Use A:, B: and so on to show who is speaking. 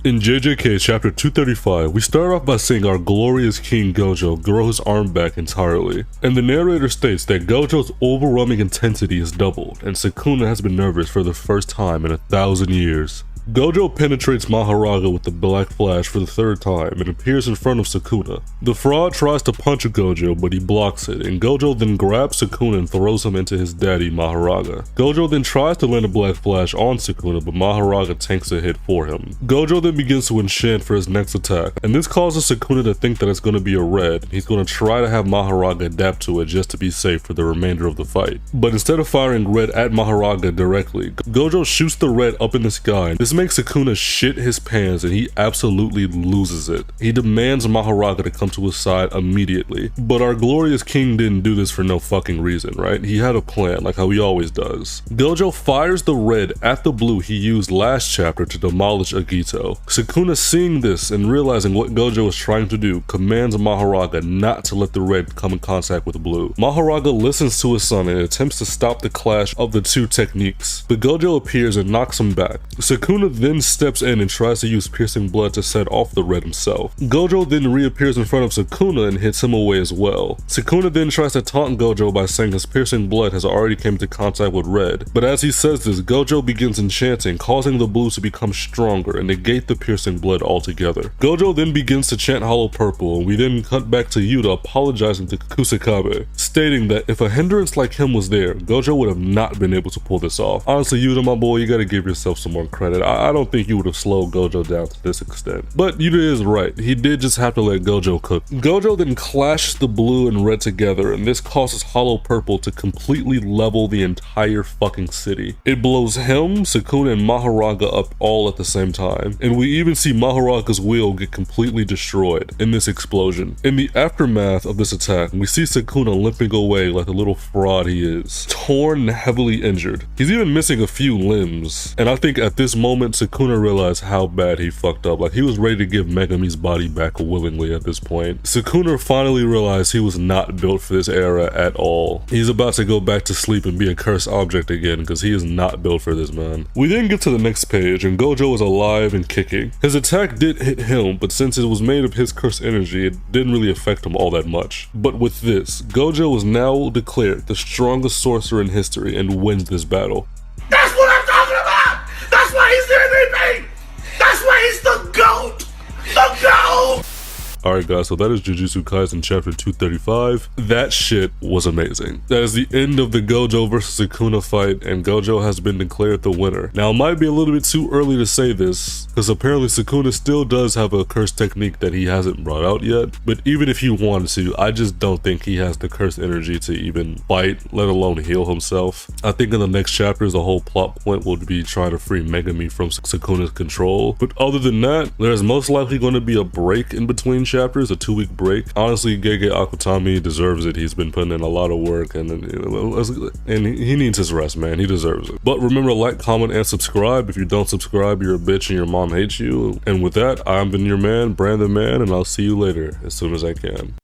A: In JJK chapter 235, we start off by seeing our glorious king Gojo grow his arm back entirely, and the narrator states that Gojo's overwhelming intensity is doubled, and Sukuna has been nervous for the first time in 1,000 years. Gojo penetrates Mahoraga with the Black Flash for the third time and appears in front of Sukuna. The fraud tries to punch Gojo, but he blocks it, and Gojo then grabs Sukuna and throws him into his daddy Mahoraga. Gojo then tries to land a Black Flash on Sukuna, but Mahoraga tanks a hit for him. Gojo then begins to enchant for his next attack, and this causes Sukuna to think that it's going to be a red, and he's going to try to have Mahoraga adapt to it just to be safe for the remainder of the fight. But instead of firing red at Mahoraga directly, Gojo shoots the red up in the sky. This makes Sukuna shit his pants and he absolutely loses it. He demands Mahoraga to come to his side immediately. But our glorious king didn't do this for no fucking reason, right? He had a plan, like how he always does. Gojo fires the red at the blue he used last chapter to demolish Agito. Sukuna, seeing this and realizing what Gojo was trying to do, commands Mahoraga not to let the red come in contact with blue. Mahoraga listens to his son and attempts to stop the clash of the two techniques, but Gojo appears and knocks him back. Sukuna then steps in and tries to use piercing blood to set off the red himself. Gojo then reappears in front of Sukuna and hits him away as well. Sukuna then tries to taunt Gojo by saying his piercing blood has already came into contact with red, but as he says this, Gojo begins enchanting, causing the blue to become stronger and negate the piercing blood altogether. Gojo then begins to chant Hollow Purple, and we then cut back to Yuta apologizing to Kusakabe, stating that if a hindrance like him was there, Gojo would have not been able to pull this off. Honestly, Yuta, my boy, you gotta give yourself some more credit. I don't think you would have slowed Gojo down to this extent. But Yuta is right, he did just have to let Gojo cook. Gojo then clashes the blue and red together, and this causes Hollow Purple to completely level the entire fucking city. It blows him, Sukuna, and Mahoraga up all at the same time, and we even see Mahoraga's wheel get completely destroyed in this explosion. In the aftermath of this attack, we see Sukuna limping away like the little fraud he is, torn and heavily injured. He's even missing a few limbs, and I think at this moment Sukuna realized how bad he fucked up. Like, he was ready to give Megami's body back willingly at this point. Sukuna finally realized he was not built for this era at all. He's about to go back to sleep and be a cursed object again because he is not built for this, man. We then get to the next page and Gojo is alive and kicking. His attack did hit him, but since it was made of his cursed energy, it didn't really affect him all that much. But with this, Gojo is now declared the strongest sorcerer in history and wins this battle.
B: That's what I'm talking about! That's why he's the MVP! That's why he's the GOAT! The GOAT!
A: Alright guys, so that is Jujutsu Kaisen chapter 235. That shit was amazing. That is the end of the Gojo versus Sukuna fight, and Gojo has been declared the winner. Now it might be a little bit too early to say this, because apparently Sukuna still does have a cursed technique that he hasn't brought out yet, but even if he wanted to, I just don't think he has the cursed energy to even fight, let alone heal himself. I think in the next chapters the whole plot point will be trying to free Megami from Sukuna's control, but other than that, there's most likely going to be a break in between chapters, a 2-week break. Honestly, Gege Akutami deserves it. He's been putting in a lot of work, and he needs his rest, man. He deserves it. But remember, like, comment, and subscribe. If you don't subscribe, you're a bitch and your mom hates you. And with that, I've been your man, Brandon Man, and I'll see you later as soon as I can.